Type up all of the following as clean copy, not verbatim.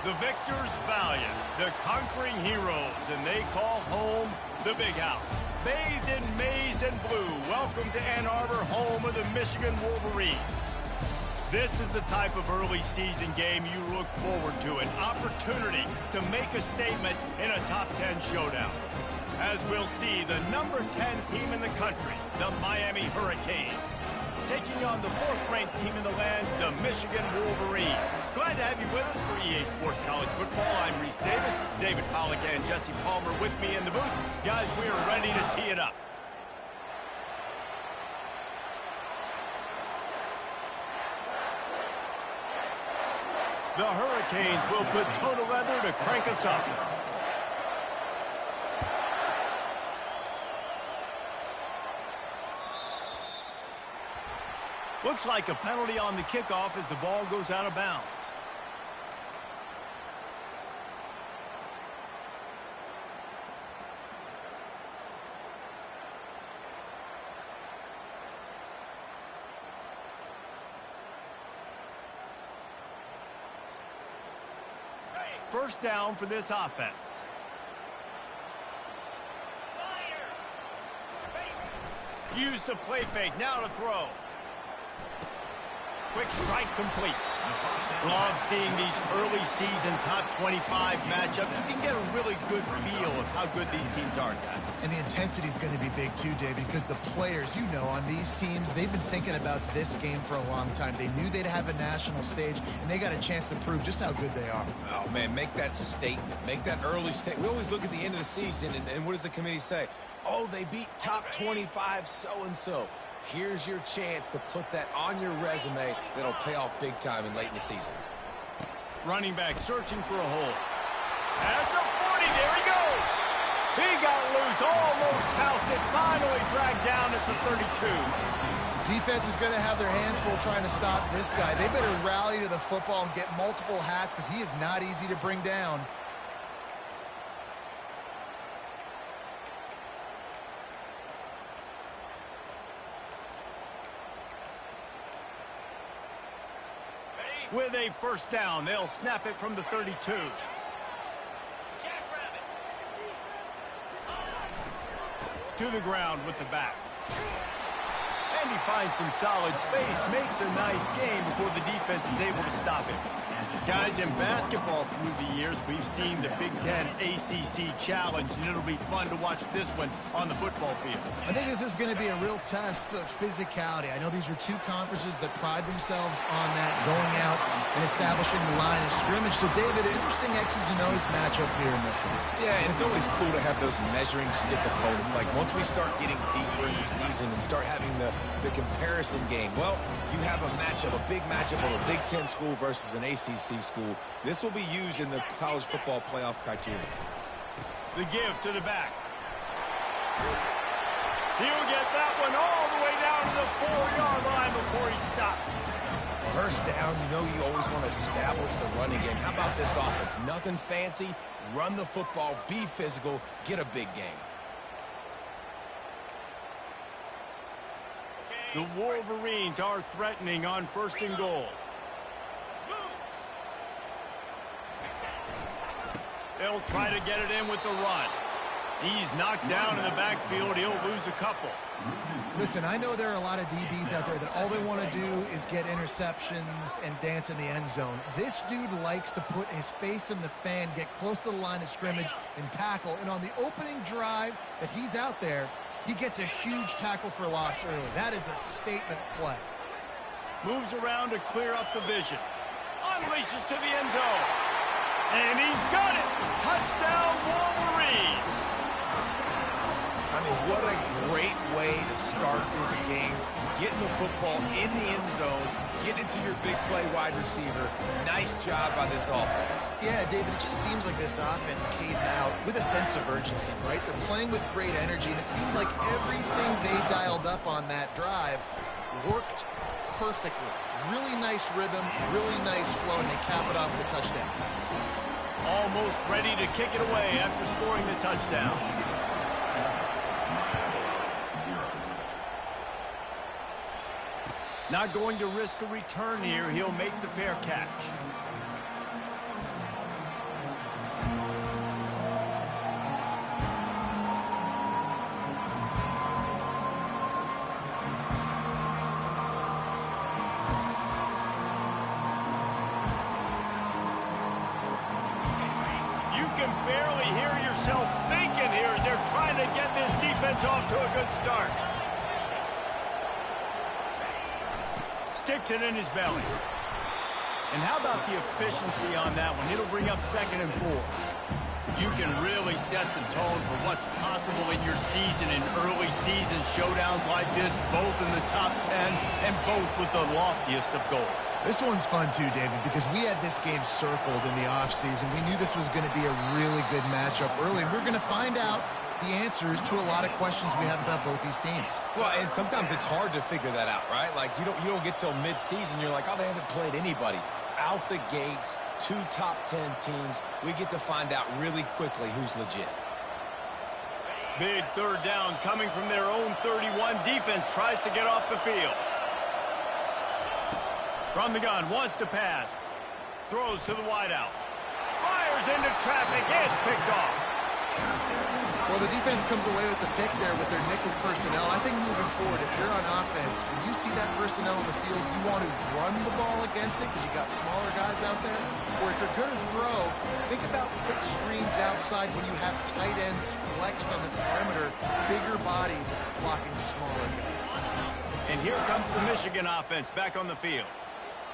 The victors valiant, the conquering heroes, and they call home the Big House. Bathed in maize and blue, welcome to Ann Arbor, home of the Michigan Wolverines. This is the type of early season game you look forward to, an opportunity to make a statement in a top 10 showdown. As we'll see, the number 10 team in the country, the Miami Hurricanes, taking on the 4th-ranked team in the land, the Michigan Wolverines. Glad to have you with us for EA Sports College Football. I'm Reese Davis, David Pollack and Jesse Palmer with me in the booth. Guys, we are ready to tee it up. The Hurricanes will put toe to leather to crank us up. Looks like a penalty on the kickoff as the ball goes out of bounds. First down for this offense. Use the play fake, now to throw. Quick strike complete. Love seeing these early season top 25 matchups. You can get a really good feel of how good these teams are, guys. And the intensity is going to be big too, David, because the players, you know, on these teams, they've been thinking about this game for a long time. They knew they'd have a national stage, and they got a chance to prove just how good they are. Oh, man, make that statement. Make that early statement. We always look at the end of the season, and what does the committee say? Oh, they beat top 25 so-and-so. Here's your chance to put that on your resume that'll pay off big time and late in the season. Running back searching for a hole. At the 40, there he goes. He got loose, almost housed it, finally dragged down at the 32. Defense is going to have their hands full trying to stop this guy. They better rally to the football and get multiple hats because he is not easy to bring down. With a first down, they'll snap it from the 32. To the ground with the back. And he finds some solid space, makes a nice game before the defense is able to stop him. Guys, in basketball through the years, we've seen the Big Ten ACC Challenge, and it'll be fun to watch this one on the football field. I think this is going to be a real test of physicality. I know these are two conferences that pride themselves on that, going out and establishing the line of scrimmage. So, David, interesting X's and O's matchup here in this one. Yeah, and it's always cool to have those measuring stick opponents. Like, once we start getting deeper in the season and start having the comparison game, well, you have a matchup, a big matchup of a Big Ten school versus an ACC school. This will be used in the college football playoff criteria. The give to the back. He'll get that one all the way down to the 4-yard line before he stopped. First down, you know you always want to establish the running game. How about this offense? Nothing fancy. Run the football, be physical, get a big game. The Wolverines are threatening on 1st and goal. They'll try to get it in with the run. He's knocked down in the backfield. He'll lose a couple. Listen, I know there are a lot of DBs out there that all they want to do is get interceptions and dance in the end zone. This dude likes to put his face in the fan, get close to the line of scrimmage, and tackle. And on the opening drive that he's out there, he gets a huge tackle for loss early. That is a statement play. Moves around to clear up the vision. Unleashes to the end zone. And he's got it. Touchdown, Wolverines. I mean, what a great way to start this game. Getting the football in the end zone, getting it to your big play wide receiver. Nice job by this offense. Yeah, David, it just seems like this offense came out with a sense of urgency, right? They're playing with great energy, and it seemed like everything they dialed up on that drive worked perfectly. Really nice rhythm, really nice flow, and they cap it off with a touchdown. Almost ready to kick it away after scoring the touchdown. Not going to risk a return here. He'll make the fair catch. barely hear yourself thinking here as they're trying to get this defense off to a good start. Sticks it in his belly. And how about the efficiency on that one? It'll bring up 2nd and 4. You can really set the tone for what's possible in your season in early season showdowns like this, both in the top 10 and both with the loftiest of goals. This one's fun too, David, because we had this game circled in the offseason. We knew this was going to be a really good matchup early, and we're going to find out the answers to a lot of questions we have about both these teams. Well, and sometimes it's hard to figure that out, right? Like, you don't get till mid-season, you're like, oh, they haven't played anybody. Out the gates, 2 top 10 teams, we get to find out really quickly who's legit. Big 3rd down coming from their own 31. Defense tries to get off the field. From the gun, wants to pass. Throws to the wideout. Fires into traffic. It's picked off. Well, the defense comes away with the pick there with their nickel personnel. I think moving forward, if you're on offense, when you see that personnel in the field, you want to run the ball against it because you got smaller guys out there. Or if you're going to throw, think about quick screens outside when you have tight ends flexed on the perimeter, bigger bodies blocking smaller guys. And here comes the Michigan offense back on the field.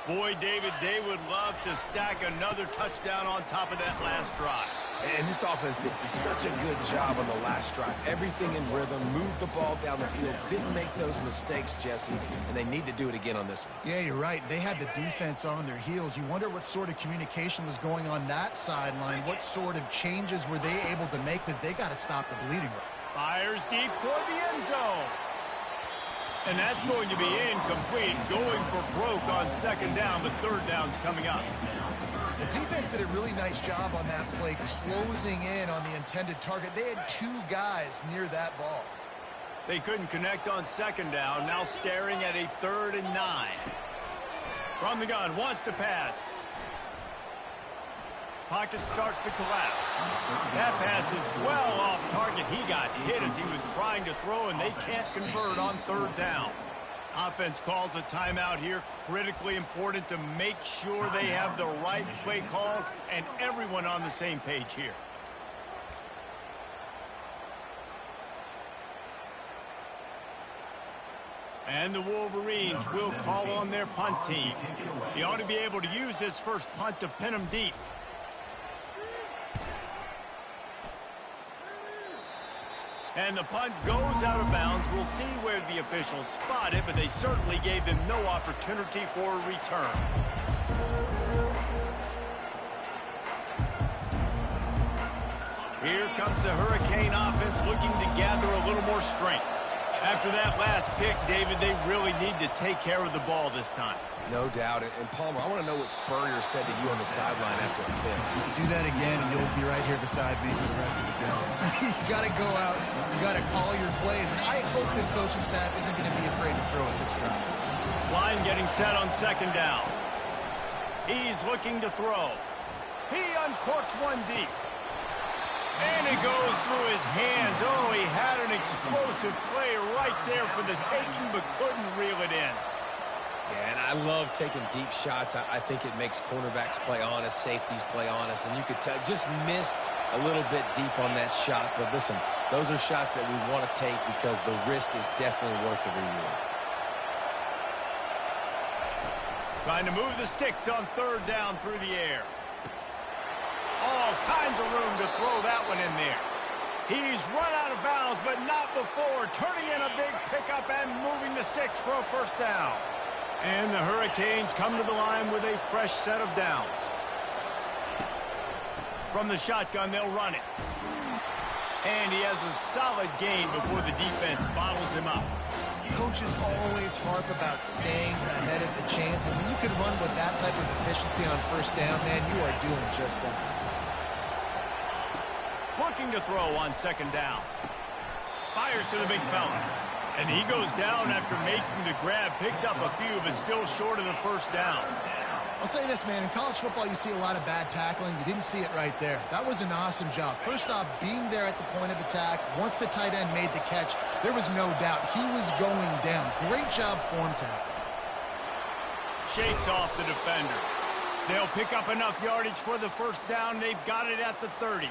Boy, David, they would love to stack another touchdown on top of that last drive. And this offense did such a good job on the last drive. Everything in rhythm, moved the ball down the field, didn't make those mistakes, Jesse, and they need to do it again on this one. Yeah, you're right. They had the defense on their heels. You wonder what sort of communication was going on that sideline. What sort of changes were they able to make because they got to stop the bleeding. Fires deep toward the end zone. And that's going to be incomplete, going for broke on 2nd down, but 3rd down's coming up. The defense did a really nice job on that play, closing in on the intended target. They had 2 guys near that ball. They couldn't connect on 2nd down, now staring at a 3rd and 9. From the gun, wants to pass. Pocket starts to collapse. That pass is well off target. He got hit as he was trying to throw, and they can't convert on 3rd down. Offense calls a timeout here. Critically important to make sure they have the right play call and everyone on the same page here. And the Wolverines will call on their punt team. He ought to be able to use this first punt to pin them deep. And the punt goes out of bounds. We'll see where the officials spot it, but they certainly gave them no opportunity for a return. Here comes the Hurricane offense looking to gather a little more strength. After that last pick, David, they really need to take care of the ball this time. No doubt. And Palmer, I want to know what Spurrier said to you on the sideline after a pick. Do that again, and you'll be right here beside me for the rest of the game. You got to go out. You got to call your plays. And I hope this coaching staff isn't going to be afraid to throw at this drive. Line getting set on 2nd down. He's looking to throw. He uncorks one deep. And it goes through his hands. Oh, he had an explosive play right there for the taking, but couldn't reel it in. Yeah, and I love taking deep shots. I think it makes cornerbacks play honest, safeties play honest, and you could tell just missed a little bit deep on that shot. But listen, those are shots that we want to take because the risk is definitely worth the reward. Trying to move the sticks on 3rd down through the air. All kinds of room to throw that one in there. He's run out of bounds, but not before. Turning in a big pickup and moving the sticks for a 1st down. And the Hurricanes come to the line with a fresh set of downs. From the shotgun, they'll run it. And he has a solid gain before the defense bottles him up. Coaches always harp about staying ahead of the chains, and when you can run with that type of efficiency on 1st down, man, you are doing just that. Looking to throw on 2nd down. Fires to the big fella. And he goes down after making the grab. Picks up a few, but still short of the 1st down. I'll say this, man. In college football, you see a lot of bad tackling. You didn't see it right there. That was an awesome job. First off, being there at the point of attack. Once the tight end made the catch, there was no doubt he was going down. Great job form tackle. Shakes off the defender. They'll pick up enough yardage for the 1st down. They've got it at the 30.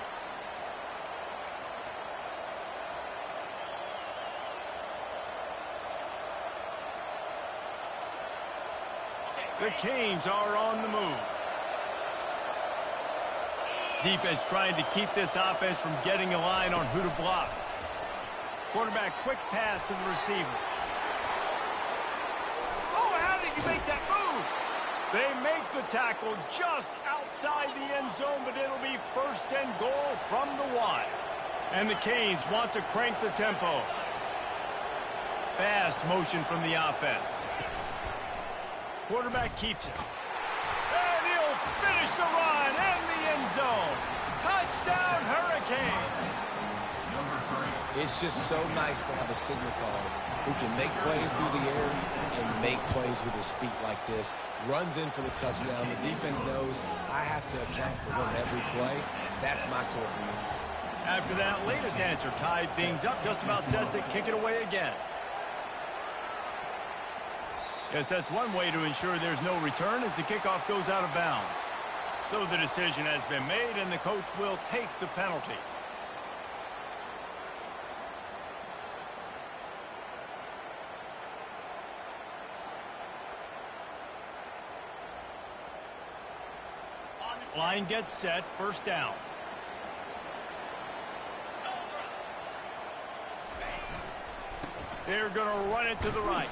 The Canes are on the move. Defense trying to keep this offense from getting a line on who to block. Quarterback quick pass to the receiver. Oh, how did you make that move? They make the tackle just outside the end zone, but it'll be 1st and goal from the 1. And the Canes want to crank the tempo. Fast motion from the offense. Quarterback keeps it. And he'll finish the run in the end zone. Touchdown, Hurricanes. It's just so nice to have a signal caller who can make plays through the air and make plays with his feet like this. Runs in for the touchdown. The defense knows I have to account for him every play. That's my core. After that latest answer tied things up, just about set to kick it away again. Yes, that's one way to ensure there's no return as the kickoff goes out of bounds. So the decision has been made, and the coach will take the penalty. Line gets set, 1st down. They're going to run it to the right.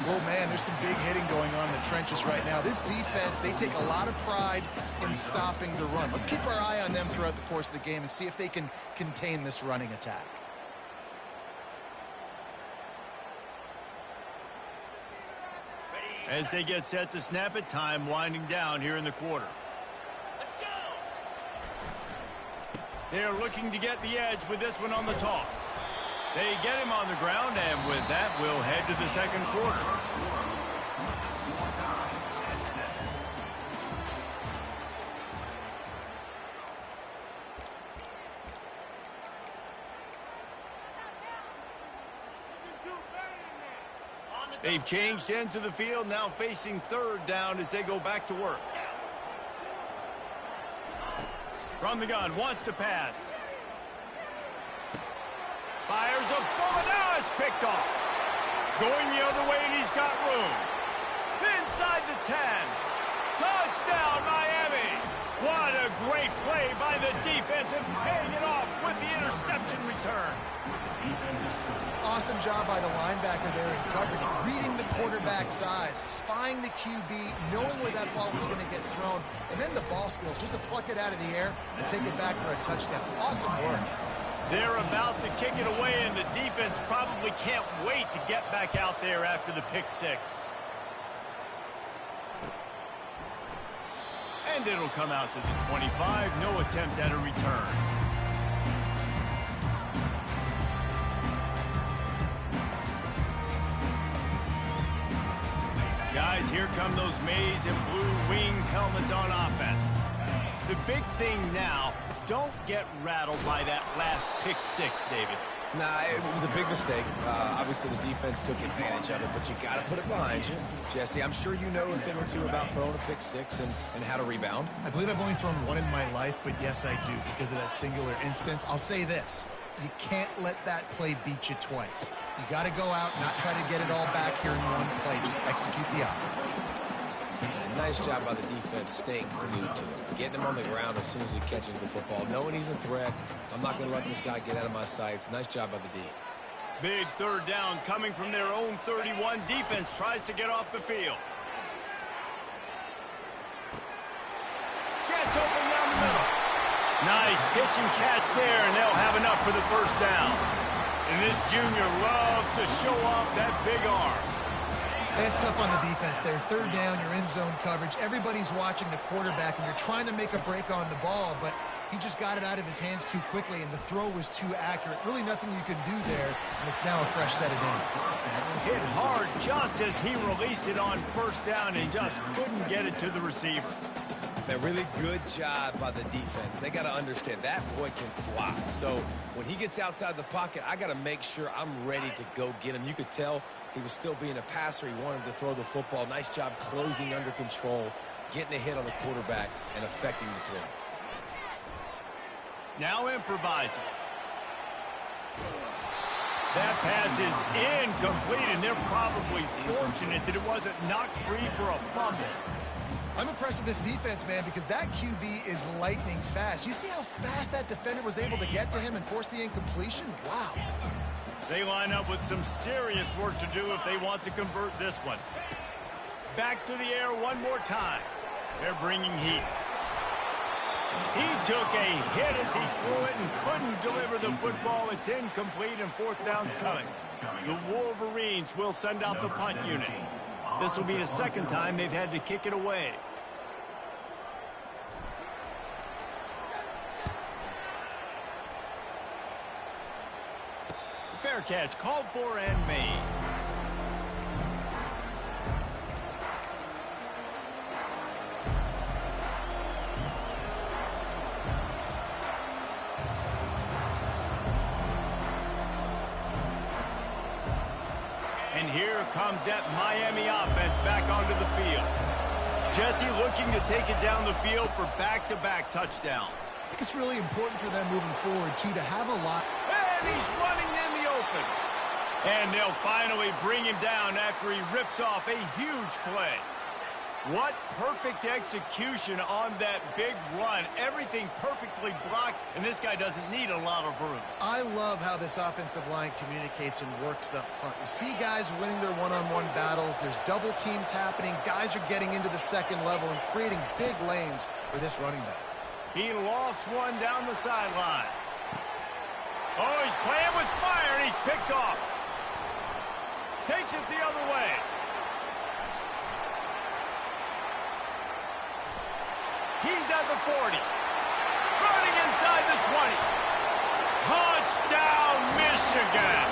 Oh, man, there's some big hitting going on in the trenches right now. This defense, they take a lot of pride in stopping the run. Let's keep our eye on them throughout the course of the game and see if they can contain this running attack. As they get set to snap it, time winding down here in the quarter. Let's go! They're looking to get the edge with this one on the toss. They get him on the ground, and with that, we'll head to the 2nd quarter. They've changed ends of the field, now facing 3rd down as they go back to work. From the gun, wants to pass. Fires a bullet. Now it's picked off. Going the other way, and he's got room. Inside the 10. Touchdown, Miami. What a great play by the defense and paying it off with the interception return. Awesome job by the linebacker there in coverage, reading the quarterback's eyes, spying the QB, knowing where that ball was going to get thrown, and then the ball skills just to pluck it out of the air and take it back for a touchdown. Awesome work. They're about to kick it away, and the defense probably can't wait to get back out there after the pick 6. And it'll come out to the 25. No attempt at a return. Guys, here come those maize and blue winged helmets on offense. The big thing now, don't get rattled by that last pick 6, David. Nah, it was a big mistake. Obviously, the defense took advantage of it, but you got to put it behind you. Jesse, I'm sure you know a thing or two about throwing a pick 6 and how to rebound. I believe I've only thrown one in my life, but yes, I do because of that singular instance. I'll say this. You can't let that play beat you twice. You got to go out, not try to get it all back here in one play. Just execute the offense. Nice job by the defense staying glued to him. Getting him on the ground as soon as he catches the football. Knowing he's a threat, I'm not going to let this guy get out of my sights. Nice job by the D. Big 3rd down coming from their own 31. Defense tries to get off the field. Gets open down the middle. Nice pitch and catch there, and they'll have enough for the 1st down. And this junior loves to show off that big arm. That's tough on the defense there. 3rd down, you're in zone coverage. Everybody's watching the quarterback, and you're trying to make a break on the ball, but he just got it out of his hands too quickly, and the throw was too accurate. Really nothing you can do there, and it's now a fresh set of downs. Hit hard just as he released it on 1st down and just couldn't get it to the receiver. A really good job by the defense. They got to understand that boy can fly. So when he gets outside the pocket, I got to make sure I'm ready to go get him. You could tell he was still being a passer. He wanted to throw the football. Nice job closing under control, getting a hit on the quarterback, and affecting the throw. Now improvising. That pass is incomplete, and they're probably fortunate that it wasn't knocked free for a fumble. I'm impressed with this defense, man, because that QB is lightning fast. You see how fast that defender was able to get to him and force the incompletion? Wow. They line up with some serious work to do if they want to convert this one. Back to the air one more time. They're bringing heat. He took a hit as he threw it and couldn't deliver the football. It's incomplete and fourth down's coming. The Wolverines will send out the punt unit. This will be the second time they've had to kick it away. Fair catch called for and made. And here comes that Miami offense back onto the field. Jesse looking to take it down the field for back-to-back touchdowns. I think it's really important for them moving forward, too, to have a lot. And he's running in the open. And they'll finally bring him down after he rips off a huge play. What perfect execution on that big run. Everything perfectly blocked, and this guy doesn't need a lot of room. I love how this offensive line communicates and works up front. You see guys winning their one-on-one battles. There's double teams happening. Guys are getting into the second level and creating big lanes for this running back. He lost one down the sideline. Oh, he's playing with fire, and he's picked off. Takes it the other way. He's at the 40. Running inside the 20. Touchdown, Michigan.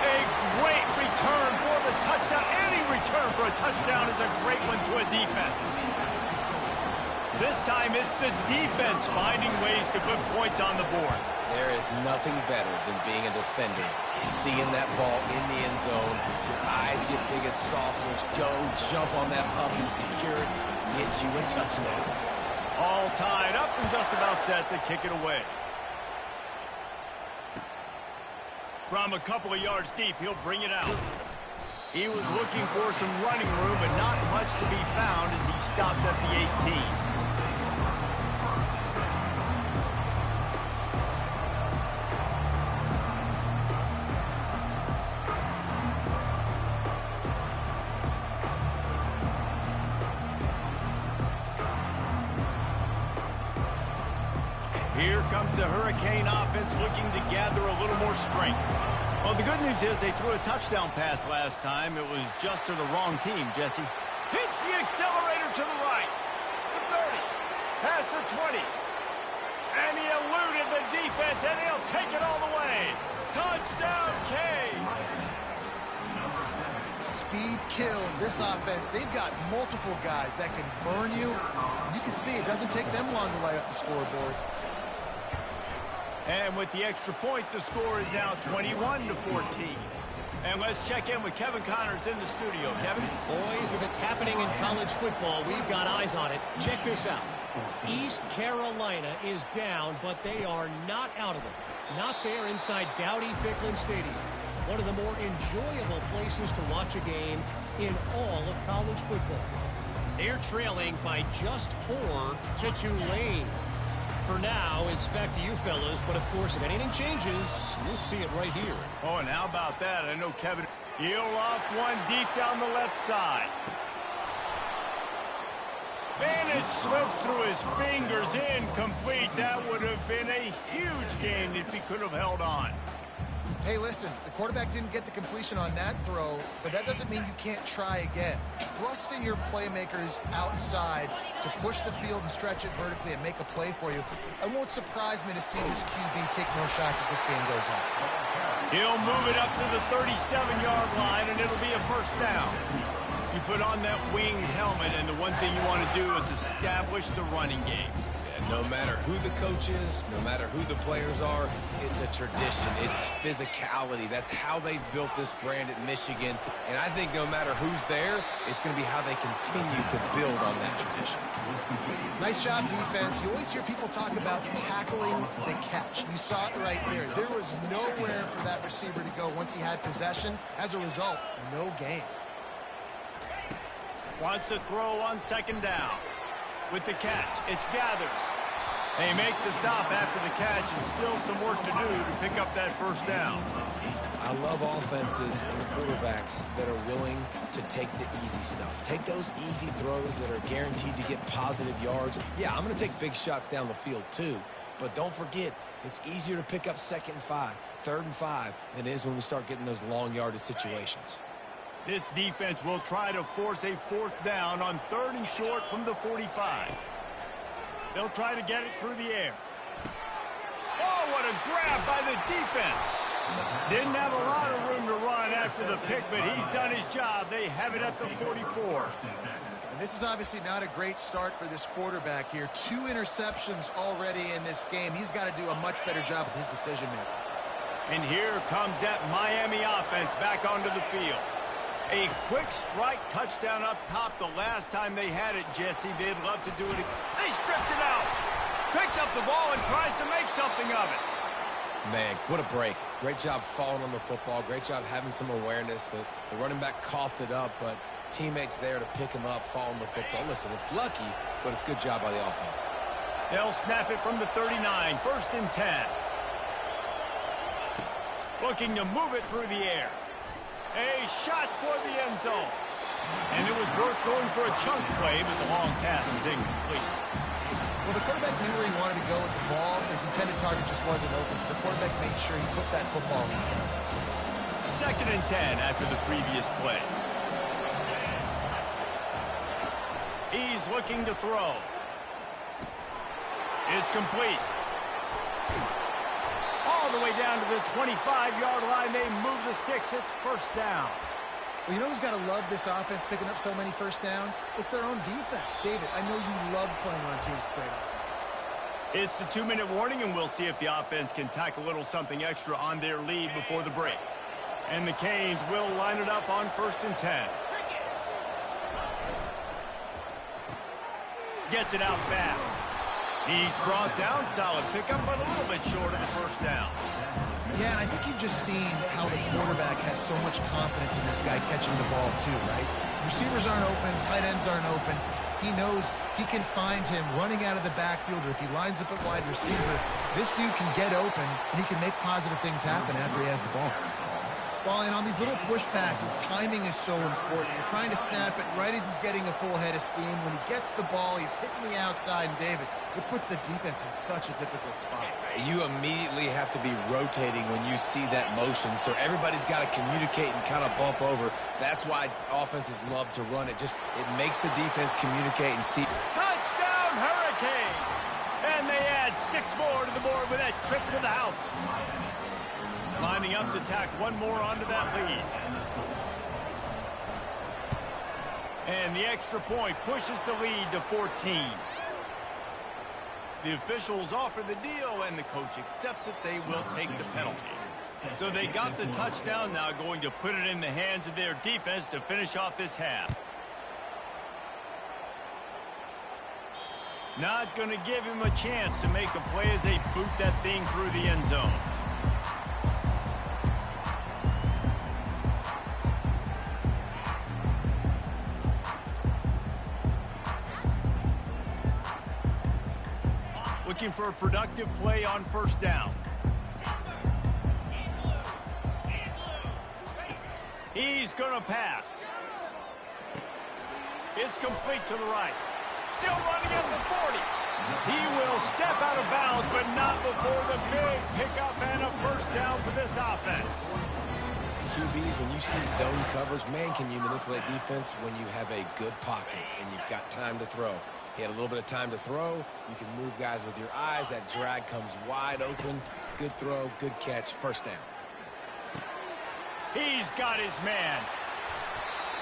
A great return for the touchdown. Any return for a touchdown is a great one to a defense. This time it's the defense finding ways to put points on the board. There is nothing better than being a defender. Seeing that ball in the end zone, your eyes get big as saucers. Go, jump on that puppy, secure it, get you a touchdown. All tied up and just about set to kick it away. From a couple of yards deep, he'll bring it out. He was looking for some running room, but not much to be found as he stopped at the 18. Here comes the Hurricane offense looking to gather a little more strength. Well, the good news is they threw a touchdown pass last time. It was just to the wrong team, Jesse. Hits the accelerator to the right. The 30. Past the 20. And he eluded the defense, and he'll take it all the way. Touchdown, Canes. Speed kills this offense. They've got multiple guys that can burn you. You can see it doesn't take them long to light up the scoreboard. And with the extra point, the score is now 21-14. And let's check in with Kevin Connors in the studio. Kevin? Boys, if it's happening in college football, we've got eyes on it. Check this out. East Carolina is down, but they are not out of it. Not there inside Dowdy-Ficklen Stadium. One of the more enjoyable places to watch a game in all of college football. They're trailing by just 4 to Tulane. For now, it's back to you fellas, but of course, if anything changes, you'll see it right here. Oh, and how about that? I know Kevin, he'll off one deep down the left side. And it slips through his fingers, incomplete. That would have been a huge gain if he could have held on. Hey, listen, the quarterback didn't get the completion on that throw, but that doesn't mean you can't try again. Trust in your playmakers outside to push the field and stretch it vertically and make a play for you. It won't surprise me to see this QB take more shots as this game goes on. He'll move it up to the 37-yard line, and it'll be a first down. You put on that winged helmet, and the one thing you want to do is establish the running game. Yeah, No matter who the coach is, no matter who the players are, it's a tradition. It's physicality. That's how they built this brand at Michigan. And I think no matter who's there, it's going to be how they continue to build on that tradition. Nice job, defense. You always hear people talk about tackling the catch. You saw it right there. There was nowhere for that receiver to go once he had possession. As a result, no gain. Wants to throw on second down. With the catch, it's Gathers. They make the stop after the catch, and still some work to do to pick up that first down. I love offenses and quarterbacks that are willing to take the easy stuff. Take those easy throws that are guaranteed to get positive yards. Yeah, I'm going to take big shots down the field too. But don't forget, it's easier to pick up 2nd and 5, 3rd and 5 than it is when we start getting those long yardage situations. This defense will try to force a 4th down on 3rd and short from the 45. They'll try to get it through the air. Oh, what a grab by the defense. Didn't have a lot of room to run after the pick, but he's done his job. They have it at the 44. And this is obviously not a great start for this quarterback here. 2 interceptions already in this game. He's got to do a much better job with his decision-making. And here comes that Miami offense back onto the field. A quick strike touchdown up top the last time they had it, Jesse. They'd love to do it again. They stripped it out. Picks up the ball and tries to make something of it. Man, what a break. Great job falling on the football. Great job having some awareness. The running back coughed it up, but teammates there to pick him up, fall on the football. Listen, it's lucky, but it's a good job by the offense. They'll snap it from the 39, 1st and 10. Looking to move it through the air. A shot toward the end zone. And it was worth going for a chunk play, but the long pass is incomplete. Well, the quarterback knew where he wanted to go with the ball. His intended target just wasn't open, so the quarterback made sure he put that football in his hands. 2nd and 10 after the previous play. He's looking to throw. It's complete. All the way down to the 25-yard line. They move the sticks. It's 1st down. Well, you know who's got to love this offense picking up so many 1st downs? It's their own defense. David, I know you love playing on teams with great offenses. It's the 2-minute warning, and we'll see if the offense can tack a little something extra on their lead before the break. And the Canes will line it up on 1st and 10. Gets it out fast. He's brought down, solid pickup, but a little bit short of the 1st down. Yeah, and I think you've just seen how the quarterback has so much confidence in this guy catching the ball too, right? Receivers aren't open, tight ends aren't open. He knows he can find him running out of the backfield, or if he lines up at wide receiver, this dude can get open, and he can make positive things happen after he has the ball. Well, and on these little push passes, timing is so important. You're trying to snap it right as he's getting a full head of steam. When he gets the ball, he's hitting the outside, and David, it puts the defense in such a difficult spot. You immediately have to be rotating when you see that motion, so everybody's got to communicate and kind of bump over. That's why offenses love to run it. It makes the defense communicate and see. Touchdown, Hurricane! And they add 6 more to the board with that trip to the house. Lining up to tack one more onto that lead. And the extra point pushes the lead to 14. The officials offer the deal, and the coach accepts it. They will take the penalty. So they got the touchdown, now going to put it in the hands of their defense to finish off this half. Not going to give him a chance to make a play as they boot that thing through the end zone. Looking for a productive play on 1st down. He's going to pass. It's complete to the right. Still running at the 40. He will step out of bounds, but not before the big pickup and a 1st down for this offense. QBs, when you see zone coverage, man, can you manipulate defense when you have a good pocket and you've got time to throw. He had a little bit of time to throw. You can move guys with your eyes. That drag comes wide open. Good throw, good catch, 1st down. He's got his man.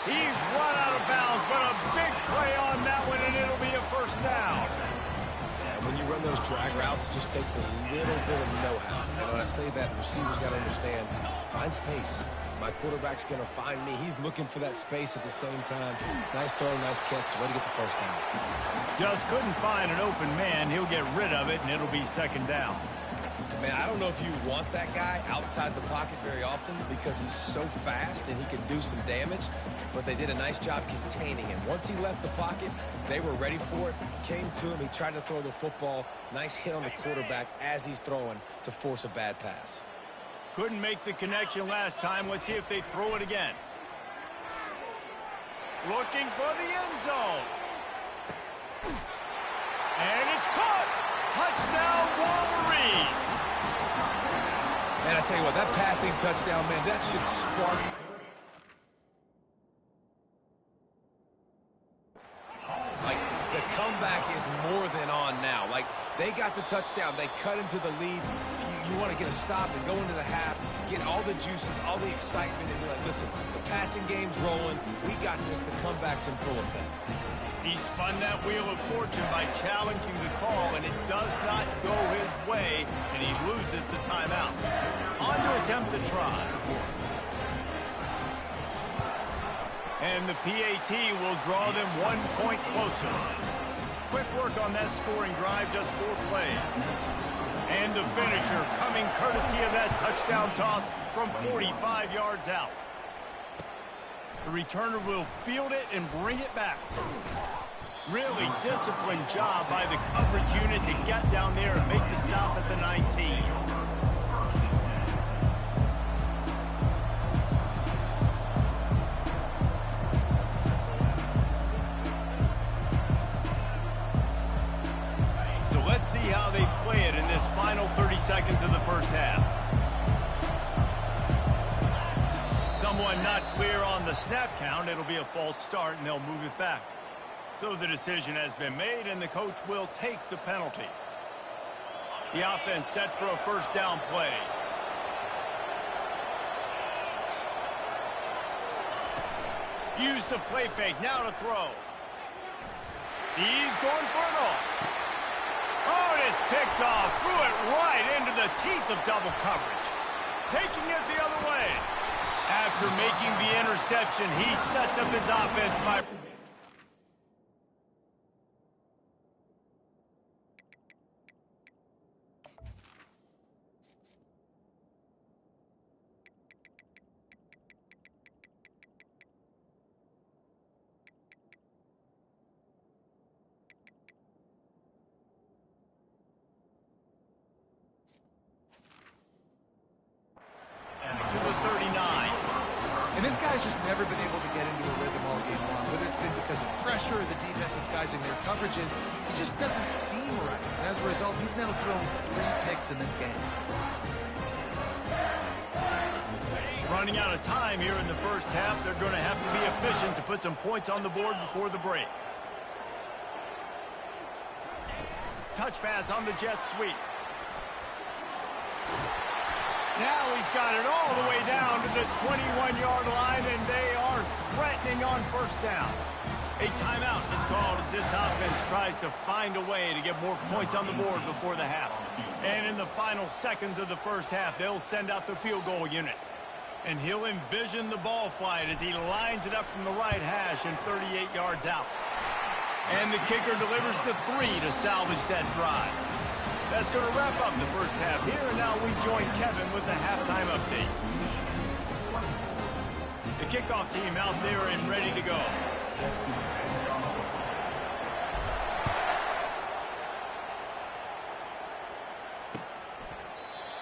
He's run out of bounds, but a big play on that one, and it'll be a 1st down. And when you run those drag routes, it just takes a little bit of know-how. And when I say that, the receiver's got to understand, find space. My quarterback's going to find me. He's looking for that space at the same time. Nice throw, nice catch. Way to get the first down. Just couldn't find an open man. He'll get rid of it, and it'll be second down. Man, I don't know if you want that guy outside the pocket very often because he's so fast and he can do some damage, but they did a nice job containing him. Once he left the pocket, they were ready for it, came to him, he tried to throw the football. Nice hit on the quarterback as he's throwing to force a bad pass. Couldn't make the connection last time. Let's see if they throw it again. Looking for the end zone. And it's caught. Touchdown, Wolverines. Man, I tell you what, that passing touchdown, man, that should spark. Like, the comeback is more than on now. Like, they got the touchdown. They cut into the lead. You want to get a stop and go into the half, get all the juices, all the excitement, and be like, listen, the passing game's rolling. We got this. The comeback's in full effect. He spun that wheel of fortune by challenging the call, and it does not go his way, and he loses the timeout. On to attempt the try. And the PAT will draw them 1 point closer. Quick work on that scoring drive, just 4 plays. And the finisher coming courtesy of that touchdown toss from 45 yards out. The returner will field it and bring it back. Really disciplined job by the coverage unit to get down there and make the stop at the 19. So let's see how they play it in this final 30 seconds of the first half. Someone not clear on the snap count. It'll be a false start, and they'll move it back. So the decision has been made, and the coach will take the penalty. The offense set for a first down play. Use the play fake. Now to throw. He's going for it all. Oh, and it's picked off. Threw it right into the teeth of double coverage. Taking it the other way. After making the interception, he sets up his offense by... to the 39. And this guy's just never been able to get into a rhythm all game long. Whether it's been because of pressure or the defense disguising their coverages, he just doesn't seem right. And as a result, he's now thrown 3 picks in this game. Running out of time here in the first half. They're going to have to be efficient to put some points on the board before the break. Touch pass on the jet sweep. Now he's got it all the way down to the 21-yard line, and they are threatening on first down. A timeout is called as this offense tries to find a way to get more points on the board before the half. And in the final seconds of the first half, they'll send out the field goal unit. And he'll envision the ball flight as he lines it up from the right hash and 38 yards out. And the kicker delivers the 3 to salvage that drive. That's going to wrap up the first half here, and now we join Kevin with the halftime update. The kickoff team out there and ready to go.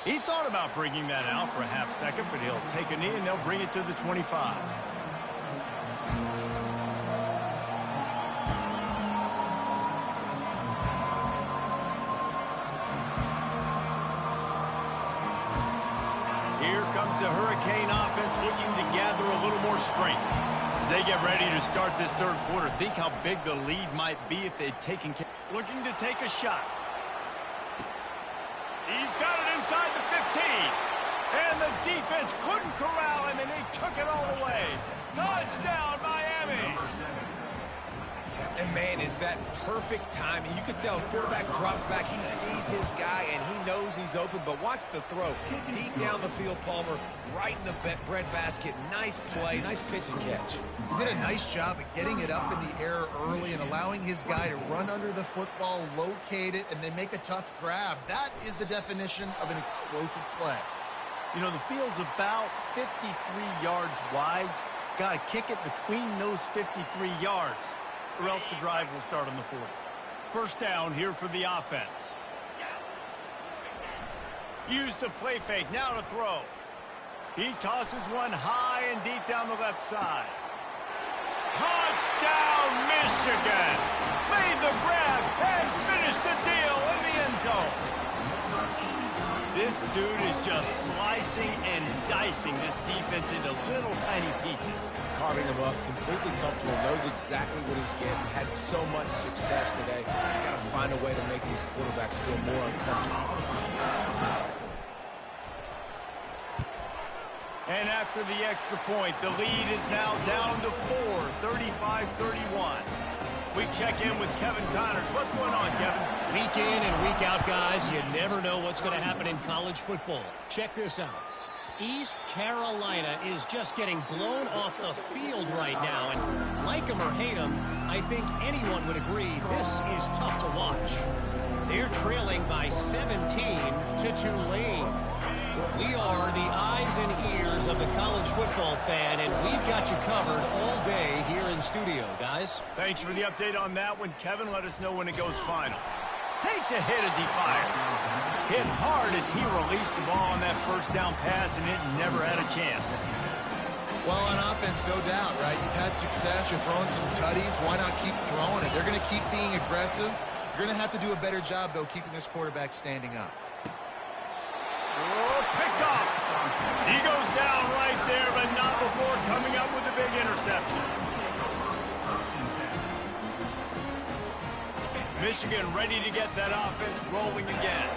He thought about bringing that out for a half second, but he'll take a knee and they'll bring it to the 25. Here comes the Hurricane offense looking to gather a little more strength. As they get ready to start this third quarter, think how big the lead might be if they'd taken care. Looking to take a shot. He's got it inside the 15. And the defense couldn't corral him, and they took it all the way. Touchdown, Miami. And, man, is that perfect timing. You can tell the quarterback drops back. He sees his guy, and he knows he's open. But watch the throw. Deep down the field, Palmer, right in the bread basket. Nice play, nice pitch and catch. He did a nice job of getting it up in the air early and allowing his guy to run under the football, locate it, and then make a tough grab. That is the definition of an explosive play. You know, the field's about 53 yards wide. Got to kick it between those 53 yards, or else the drive will start on the 40. First down here for the offense. Use the play fake. Now to throw. He tosses one high and deep down the left side. Touchdown, Michigan! Made the grab and finished the deal in the end zone. This dude is just slicing and dicing this defense into little tiny pieces. Carving him up, completely comfortable, knows exactly what he's getting, had so much success today. You got to find a way to make these quarterbacks feel more uncomfortable. And after the extra point, the lead is now down to 4, 35-31. We check in with Kevin Connors. What's going on, Kevin? Week in and week out, guys, you never know what's going to happen in college football. Check this out. East Carolina is just getting blown off the field right now. And like them or hate them, I think anyone would agree this is tough to watch. They're trailing by 17 to Tulane. We are the eyes and ears of the college football fan, and we've got you covered all day here in studio, guys. Thanks for the update on that one, Kevin. Let us know when it goes final. Takes a hit as he fires. Hit hard as he released the ball on that first down pass, and it never had a chance. Well, on offense, no doubt, right? You've had success. You're throwing some tutties. Why not keep throwing it? They're going to keep being aggressive. You're going to have to do a better job, though, keeping this quarterback standing up. Oh, picked off. He goes down right there, but not before coming up with a big interception. Michigan ready to get that offense rolling again.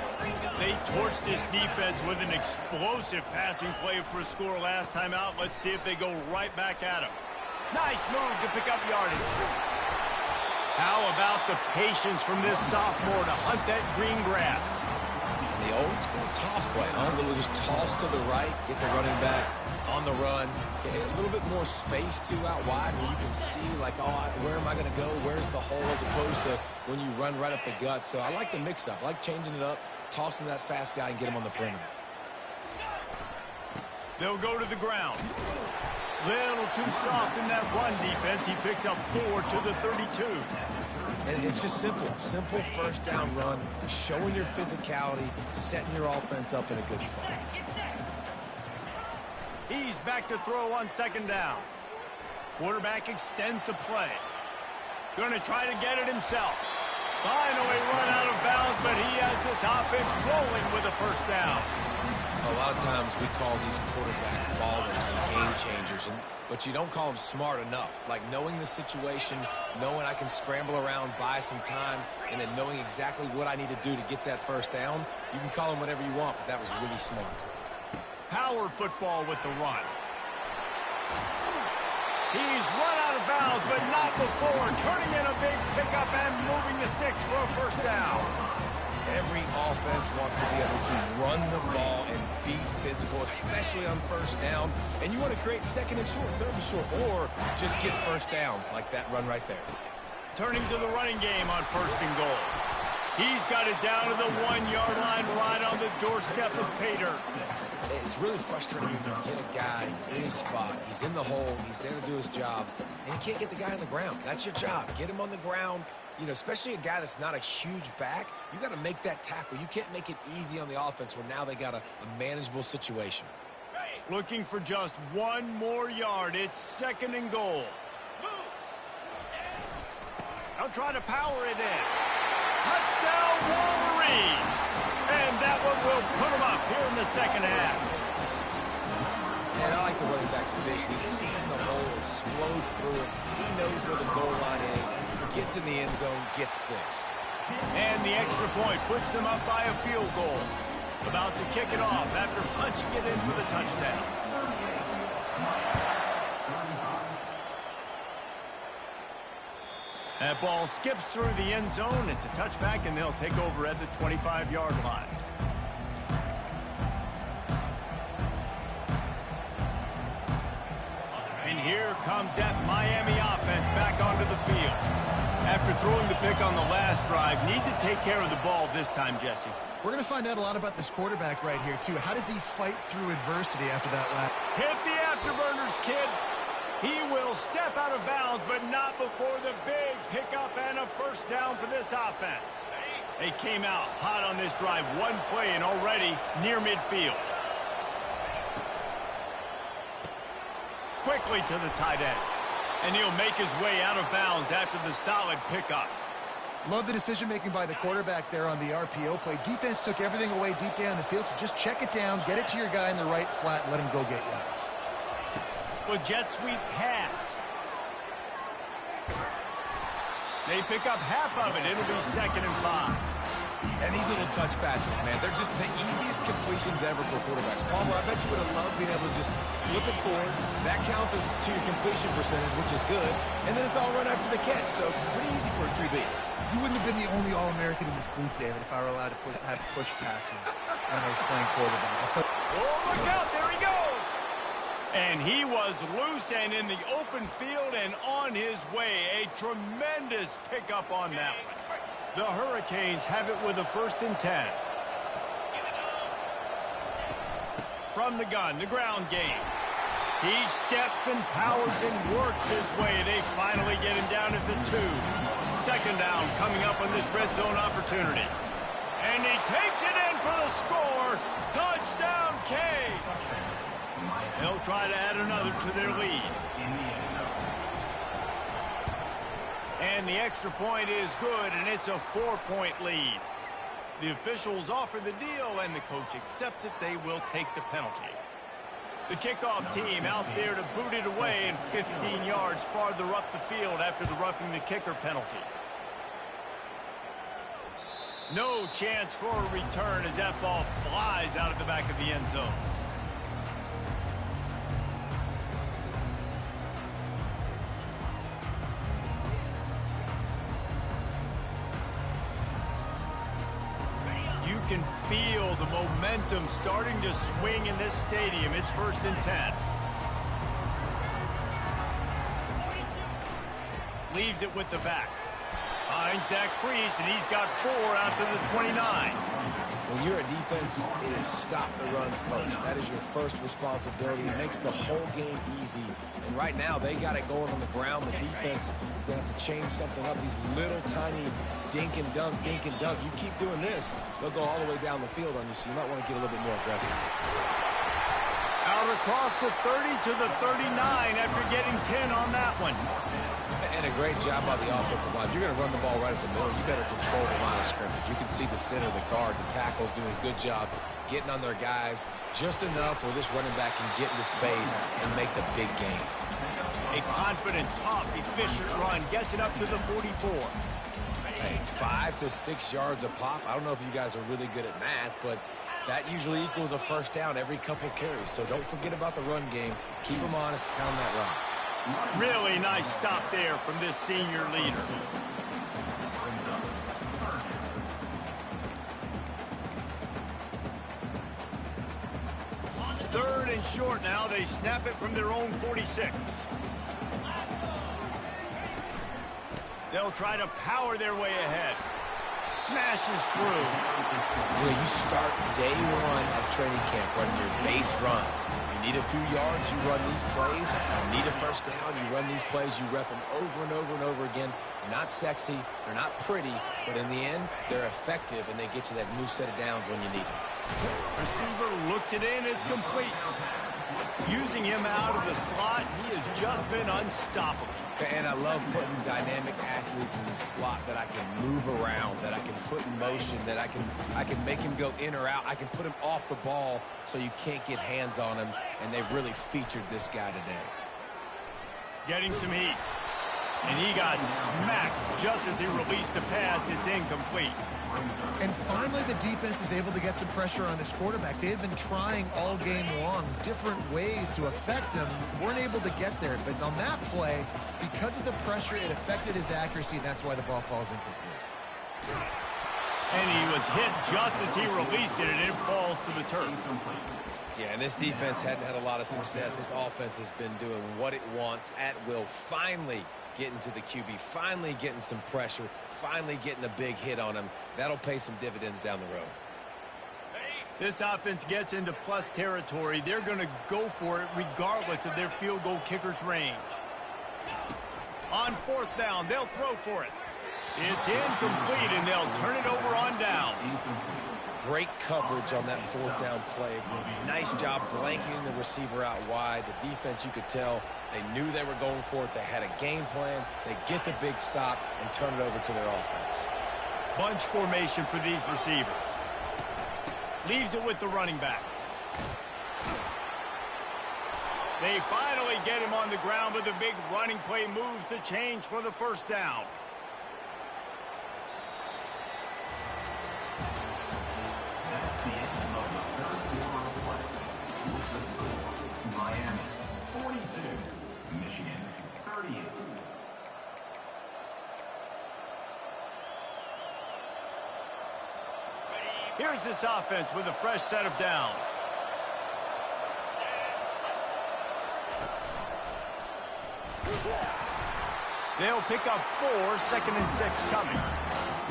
They torched this defense with an explosive passing play for a score last time out. Let's see if they go right back at him. Nice move to pick up yardage. How about the patience from this sophomore to hunt that green grass? The old school toss play, huh? Little just toss to the right, get the running back on the run. Get a little bit more space, too, out wide where you can see, like, oh, where am I going to go? Where's the hole? As opposed to when you run right up the gut. So I like the mix-up. I like changing it up, tossing that fast guy and get him on the perimeter. They'll go to the ground. Little too soft in that run defense. He picks up 4 to the 32. And it's just simple first down run, showing your physicality, setting your offense up in a good spot. He's back to throw on second down. Quarterback extends the play. Going to try to get it himself. Finally run out of bounds, but he has this offense rolling with a first down. A lot of times we call these quarterbacks ballers and game changers, but you don't call them smart enough. Like knowing the situation, knowing I can scramble around, buy some time, and then knowing exactly what I need to do to get that first down. You can call them whatever you want, but that was really smart. Power football with the run. He's run out of bounds, but not before turning in a big pickup and moving the sticks for a first down. Every offense wants to be able to run the ball and be physical, especially on first down. And you want to create second and short, third and short, or just get first downs like that run right there. Turning to the running game on first and goal. He's got it down to the 1-yard line right on the doorstep of Pater. It's really frustrating when you get a guy in his spot. He's in the hole. He's there to do his job. And you can't get the guy on the ground. That's your job. Get him on the ground. You know, especially a guy that's not a huge back. You got to make that tackle. You can't make it easy on the offense where now they got a manageable situation. Looking for just one more yard. It's second and goal. They'll try to power it in. Touchdown, Wolverines! And that one will put them up here in the second half. And I like the running back's vision. He sees the hole, explodes through it. He knows where the goal line is, gets in the end zone, gets 6. And the extra point puts them up by a field goal. About to kick it off after punching it in for the touchdown. That ball skips through the end zone. It's a touchback, and they'll take over at the 25-yard line. And here comes that Miami offense back onto the field. After throwing the pick on the last drive, need to take care of the ball this time, Jesse. We're going to find out a lot about this quarterback right here, too. How does he fight through adversity after that last? Hit the afterburners, kid. He will step out of bounds, but not before the big pickup and a first down for this offense. They came out hot on this drive. One play and already near midfield. Quickly to the tight end. And he'll make his way out of bounds after the solid pickup. Love the decision-making by the quarterback there on the RPO play. Defense took everything away deep down the field, so just check it down, get it to your guy in the right flat, and let him go get yards. Well, jet sweep pass. They pick up half of it. It'll be 2nd and 5. And these little touch passes, man, they're just the easiest completions ever for quarterbacks. Palmer, I bet you would have loved being able to just flip it forward. That counts as to your completion percentage, which is good. And then it's all run after the catch, so pretty easy for a QB. You wouldn't have been the only All-American in this booth, David, if I were allowed to have push passes when I was playing quarterback. Oh, look out, there he goes! And he was loose and in the open field and on his way. A tremendous pickup on that one. The Hurricanes have it with a 1st and 10. From the gun, the ground game. He steps and powers and works his way. They finally get him down at the 2. 2nd down coming up on this red zone opportunity. And he takes it in for the score. Touchdown, K. They'll try to add another to their lead. And the extra point is good, and it's a 4-point lead. The officials offer the deal, and the coach accepts it. They will take the penalty. The kickoff team out there to boot it away and 15 yards farther up the field after the roughing the kicker penalty. No chance for a return as that ball flies out of the back of the end zone. You can feel the momentum starting to swing in this stadium. It's 1st and 10. Leaves it with the back. Finds that crease, and he's got 4 after the 29. When you're a defense, it is stop the run first. That is your first responsibility. It makes the whole game easy. And right now, they got it going on the ground. The defense is going to have to change something up. These little tiny dink and dunk, dink and dunk. You keep doing this, they'll go all the way down the field on you, so you might want to get a little bit more aggressive. Out across the 30 to the 39 after getting 10 on that one. And a great job by the offensive line. If you're going to run the ball right at the middle, you better control the line of scrimmage. You can see the center, the guard, the tackles doing a good job getting on their guys just enough where this running back can get into space and make the big game. A confident, tough, efficient run gets it up to the 44. Hey, 5 to 6 yards a pop. I don't know if you guys are really good at math, but that usually equals a first down every couple carries. So don't forget about the run game. Keep them honest, pound that rock. Really nice stop there from this senior leader. Third and short now. They snap it from their own 46. They'll try to power their way ahead. Smashes through. You start day 1 of training camp running your base runs. You need a few yards, you run these plays. You need a first down, you run these plays. You rep them over and over and over again. They're not sexy, they're not pretty, but in the end, they're effective, and they get you that new set of downs when you need them. Receiver looks it in, it's complete. Using him out of the slot, he has just been unstoppable. And I love putting dynamic athletes in the slot that I can move around, that I can put in motion, that I can make him go in or out. I can put him off the ball so you can't get hands on him, and they've really featured this guy today. Getting some heat. And he got smacked just as he released the pass. It's incomplete. And finally, the defense is able to get some pressure on this quarterback. They had been trying all game long different ways to affect him. Weren't able to get there. But on that play, because of the pressure, it affected his accuracy, and that's why the ball falls incomplete. And he was hit just as he released it, and it falls to the turf. Yeah, and this defense hadn't had a lot of success. This offense has been doing what it wants at will. Finally getting to the QB, finally getting some pressure, finally getting a big hit on him. That'll pay some dividends down the road. This offense gets into plus territory. They're going to go for it regardless of their field goal kicker's range. On fourth down, they'll throw for it. It's incomplete, and they'll turn it over on downs. Great coverage on that fourth down play. Nice job blanketing the receiver out wide. The defense, you could tell, they knew they were going for it. They had a game plan. They get the big stop and turn it over to their offense. Bunch formation for these receivers. Leaves it with the running back. They finally get him on the ground, but the big running play moves the change for the first down. Here's this offense with a fresh set of downs. They'll pick up 4, 2nd and 6 coming.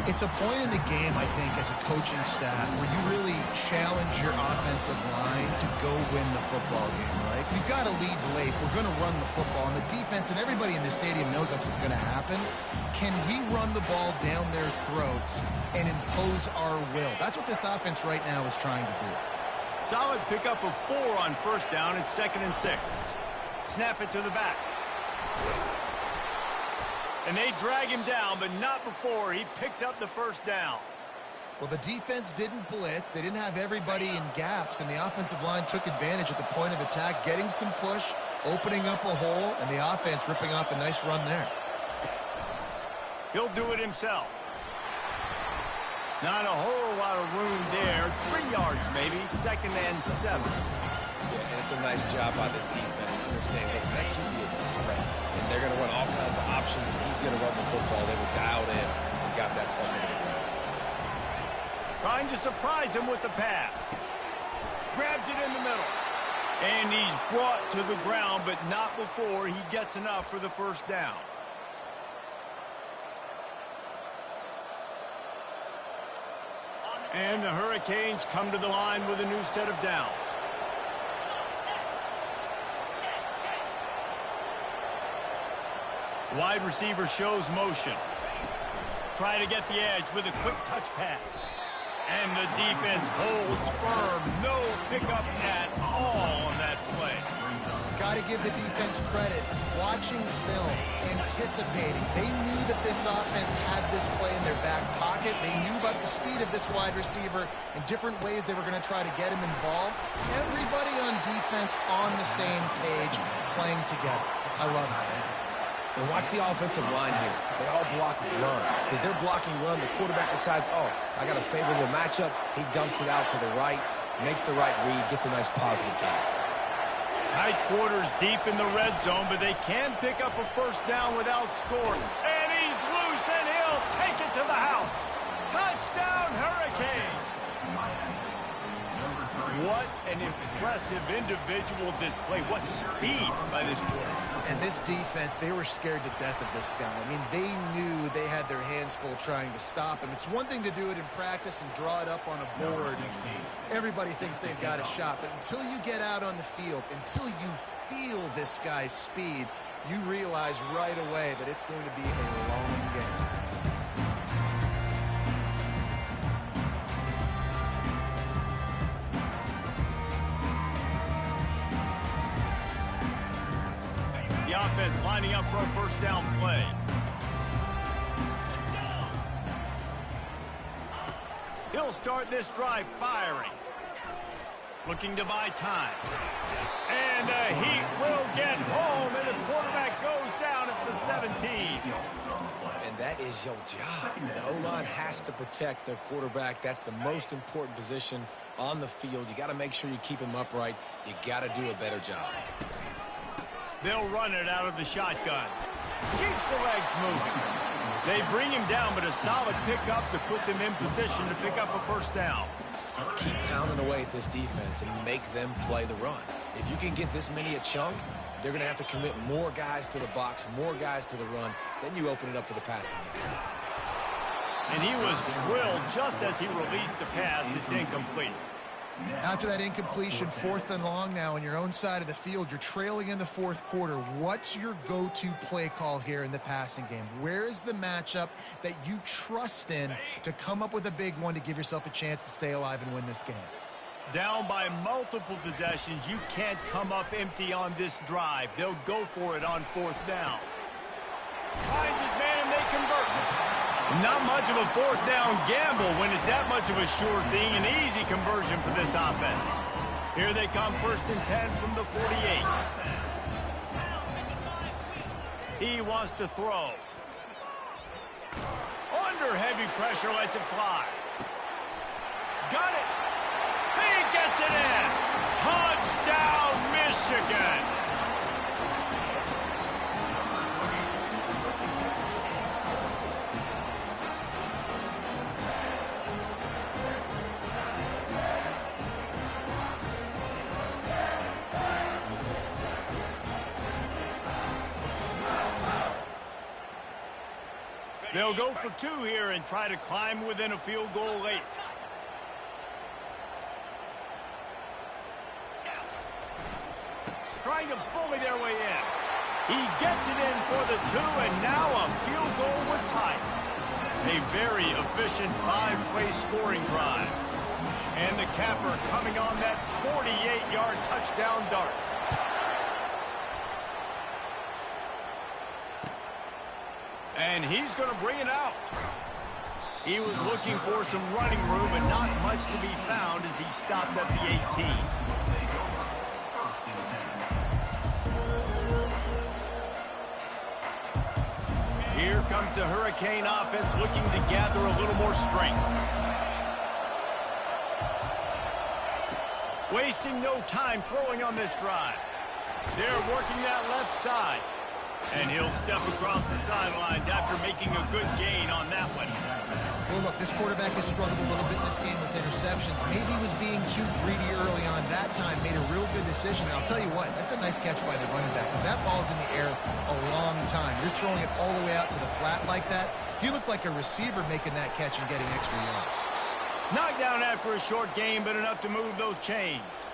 It's a point in the game, I think, as a coaching staff where you really challenge your offensive line to go win the football game, right? We've got to lead late. We're going to run the football. And the defense and everybody in the stadium knows that's what's going to happen. Can we run the ball down their throats and impose our will? That's what this offense right now is trying to do. Solid pickup of 4 on first down. It's 2nd and 6. Snap it to the back. And they drag him down, but not before he picks up the first down. Well, the defense didn't blitz. They didn't have everybody in gaps, and the offensive line took advantage at the point of attack, getting some push, opening up a hole, and the offense ripping off a nice run there. He'll do it himself. Not a whole lot of room there. 3 yards maybe, 2nd and 7. Yeah, and it's a nice job by this defense. Understand, listen, that QB is a threat. And they're going to run all kinds of options, and he's going to run the football. They were dialed in and got that second to the ground. Trying to surprise him with the pass. Grabs it in the middle. And he's brought to the ground, but not before he gets enough for the first down. And the Hurricanes come to the line with a new set of downs. Wide receiver shows motion. Try to get the edge with a quick touch pass. And the defense holds firm. No pickup at all on that play. Got to give the defense credit. Watching film, anticipating. They knew that this offense had this play in their back pocket. They knew about the speed of this wide receiver and different ways they were going to try to get him involved. Everybody on defense on the same page, playing together. I love it. And watch the offensive line here. They all block run. Because they're blocking run, the quarterback decides, oh, I got a favorable matchup. He dumps it out to the right, makes the right read, gets a nice positive gain. Tight quarters deep in the red zone, but they can pick up a first down without scoring. And he's loose, and he'll take it to the house. Touchdown, Hurricane! What an impressive individual display. What speed by this quarterback. And this defense, they were scared to death of this guy. I mean, they knew they had their hands full trying to stop him. It's one thing to do it in practice and draw it up on a board. Everybody thinks they've got a shot. But until you get out on the field, until you feel this guy's speed, you realize right away that it's going to be a long game. The offense lining up for a first down play. He'll start this drive firing. Looking to buy time. And the Heat will get home, and the quarterback goes down at the 17. And that is your job. The O-line has to protect their quarterback. That's the most important position on the field. You got to make sure you keep him upright. You got to do a better job. They'll run it out of the shotgun. Keeps the legs moving. They bring him down, but a solid pickup to put them in position to pick up a first down. Keep pounding away at this defense and make them play the run. If you can get this many a chunk, they're going to have to commit more guys to the box, more guys to the run. Then you open it up for the passing game. And he was drilled just as he released the pass. It's incomplete. After that incompletion, 4th and long now on your own side of the field, you're trailing in the 4th quarter. What's your go-to play call here in the passing game? Where is the matchup that you trust in to come up with a big one to give yourself a chance to stay alive and win this game? Down by multiple possessions, you can't come up empty on this drive. They'll go for it on 4th down. Finds his man and they convert. Not much of a 4th down gamble when it's that much of a sure thing. An easy conversion for this offense. Here they come, 1st and 10 from the 48. He wants to throw. Under heavy pressure, lets it fly. Got it. He gets it in. Touchdown, Michigan. They'll go for 2 here and try to climb within a field goal late. Trying to bully their way in. He gets it in for the 2, and now a field goal would tie it. A very efficient 5-play scoring drive. And the capper coming on that 48-yard touchdown dart. And he's going to bring it out. He was looking for some running room, but not much to be found as he stopped at the 18. Here comes the Hurricane offense looking to gather a little more strength. Wasting no time throwing on this drive. They're working that left side. And he'll step across the sidelines after making a good gain on that one. Well, look, this quarterback has struggled a little bit in this game with interceptions. Maybe he was being too greedy early on. That time made a real good decision. And I'll tell you what, that's a nice catch by the running back because that ball's in the air a long time. You're throwing it all the way out to the flat like that. You look like a receiver making that catch and getting extra yards. Knocked down after a short game, but enough to move those chains.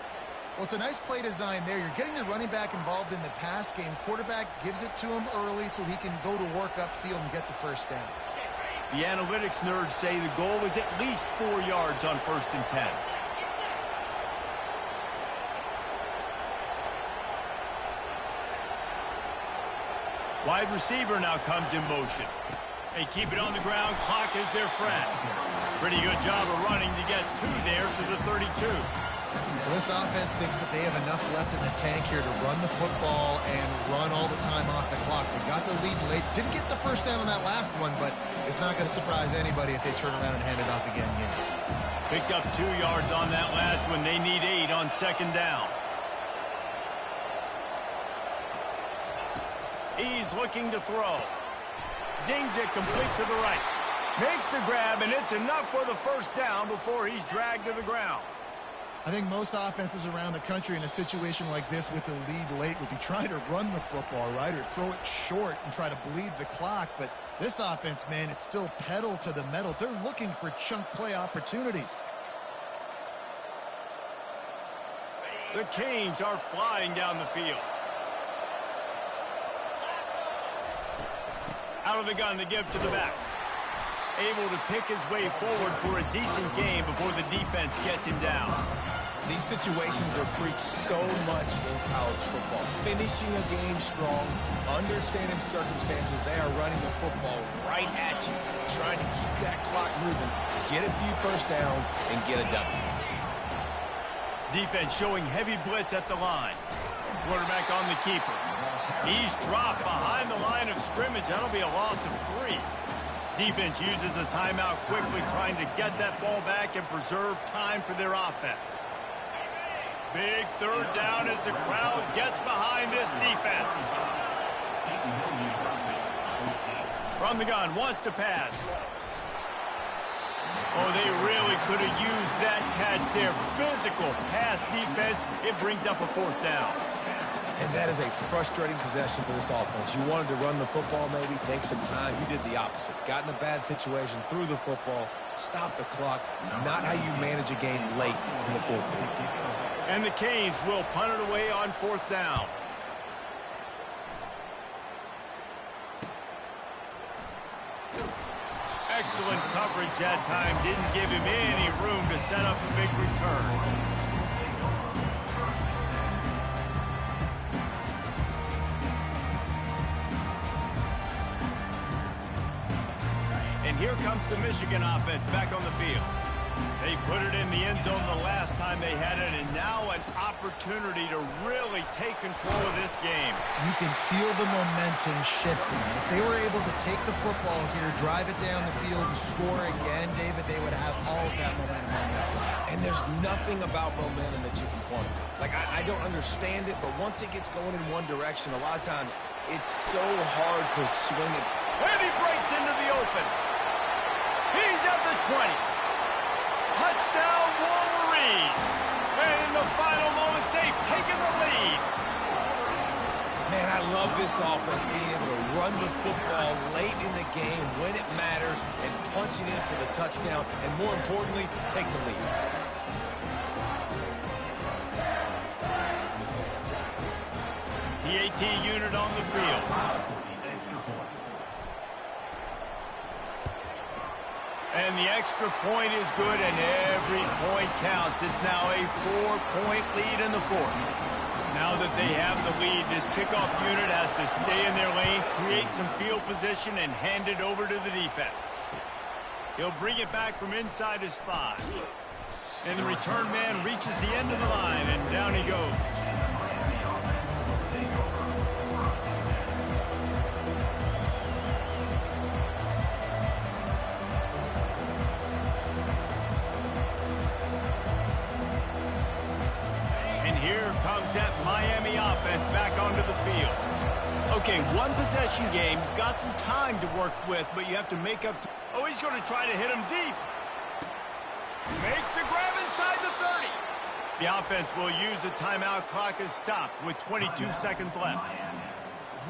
Well, it's a nice play design there. You're getting the running back involved in the pass game. Quarterback gives it to him early so he can go to work upfield and get the first down. The analytics nerds say the goal is at least 4 yards on 1st and 10. Wide receiver now comes in motion. They keep it on the ground. Clock is their friend. Pretty good job of running to get 2 there to the 32. Well, this offense thinks that they have enough left in the tank here to run the football and run all the time off the clock. They got the lead late. Didn't get the first down on that last one, but it's not going to surprise anybody if they turn around and hand it off again here. Picked up 2 yards on that last one. They need 8 on 2nd down. He's looking to throw. Zings it complete to the right. Makes the grab, and it's enough for the first down before he's dragged to the ground. I think most offenses around the country in a situation like this with the lead late would be trying to run the football, right, or throw it short and try to bleed the clock. But this offense, man, it's still pedal to the metal. They're looking for chunk play opportunities. The Canes are flying down the field. Out of the gun to give to the back. Able to pick his way forward for a decent game before the defense gets him down. These situations are preached so much in college football. Finishing a game strong, understanding circumstances. They are running the football right at you, trying to keep that clock moving, get a few first downs, and get a W. Defense showing heavy blitz at the line. Quarterback on the keeper. He's dropped behind the line of scrimmage. That'll be a loss of 3. Defense uses a timeout quickly, trying to get that ball back and preserve time for their offense. Big third down as the crowd gets behind this defense. From the gun, wants to pass. Oh, they really could have used that catch there. Physical pass defense. It brings up a 4th down. And that is a frustrating possession for this offense. You wanted to run the football, maybe take some time. You did the opposite. Got in a bad situation, threw the football, stopped the clock. Not how you manage a game late in the 4th quarter. And the Canes will punt it away on 4th down. Excellent coverage that time. Didn't give him any room to set up a big return. And here comes the Michigan offense back on the field. They put it in the end zone the last time they had it, and now an opportunity to really take control of this game. You can feel the momentum shifting. If they were able to take the football here, drive it down the field, and score again, David, they would have all of that momentum on their side. And there's nothing about momentum that you can quantify. Like, I don't understand it, but once it gets going in one direction, a lot of times it's so hard to swing it. And he breaks into the open. He's at the 20. Touchdown, Wolverines. And in the final moments, they've taken the lead. Man, I love this offense being able to run the football late in the game when it matters and punching in for the touchdown, and more importantly, take the lead. PAT unit on the field. And the extra point is good, and every point counts. It's now a 4-point lead in the 4th. Now that they have the lead, this kickoff unit has to stay in their lane, create some field position, and hand it over to the defense. He'll bring it back from inside his 5. And the return man reaches the end of the line, and down he goes. That Miami offense back onto the field. Okay, one possession game. You've got some time to work with, but you have to make up some... Oh, he's going to try to hit him deep. Makes the grab inside the 30. The offense will use a timeout. Clock is stopped with 22 seconds left.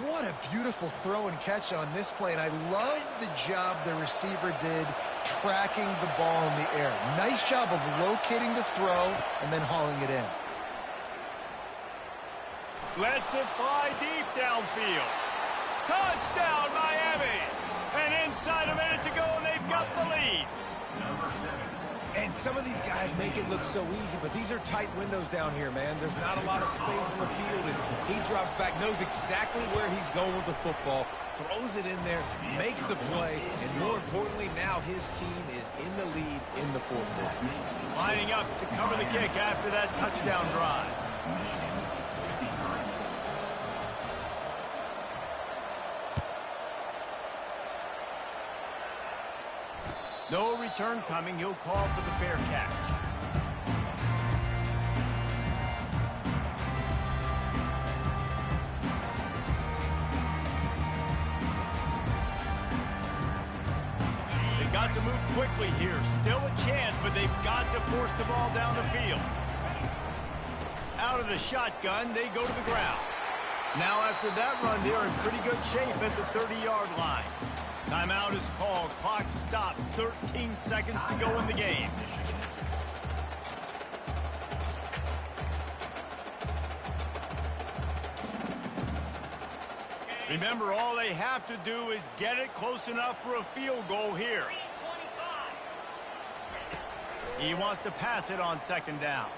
What a beautiful throw and catch on this play, and I love the job the receiver did tracking the ball in the air. Nice job of locating the throw and then hauling it in. Lets it fly deep downfield. Touchdown, Miami! And inside a minute to go, and they've got the lead. And some of these guys make it look so easy, but these are tight windows down here, man. There's not a lot of space in the field, and he drops back, knows exactly where he's going with the football, throws it in there, makes the play, and more importantly, now his team is in the lead in the 4th quarter. Lining up to cover the kick after that touchdown drive. No return coming. He'll call for the fair catch. They've got to move quickly here. Still a chance, but they've got to force the ball down the field. Out of the shotgun, they go to the ground. Now after that run, they're in pretty good shape at the 30-yard line. Timeout is called. Clock stops. 13 seconds to go in the game. Remember, all they have to do is get it close enough for a field goal here. He wants to pass it on 2nd down.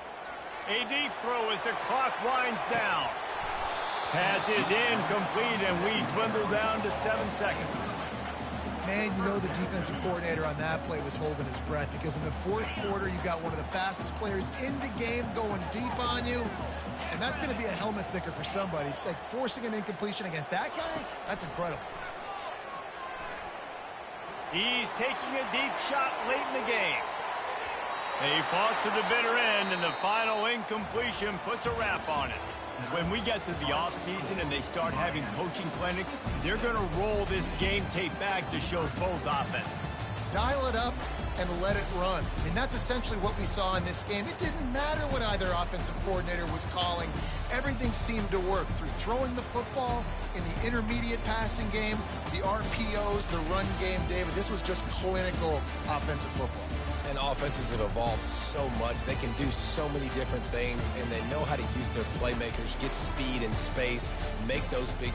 A deep throw as the clock winds down. Pass is incomplete, and we dwindle down to 7 seconds. man, you know the defensive coordinator on that play was holding his breath, because in the fourth quarter, you got one of the fastest players in the game going deep on you, and that's going to be a helmet sticker for somebody. Like, forcing an incompletion against that guy, that's incredible. He's taking a deep shot late in the game. He fought to the bitter end, and the final incompletion puts a wrap on it. When we get to the offseason and they start having coaching clinics, they're going to roll this game tape back to show both offenses. Dial it up and let it run. I mean, that's essentially what we saw in this game. It didn't matter what either offensive coordinator was calling. Everything seemed to work through throwing the football, in the intermediate passing game, the RPOs, the run game, David. This was just clinical offensive football. And offenses have evolved so much. They can do so many different things, and they know how to use their playmakers, get speed and space, make those big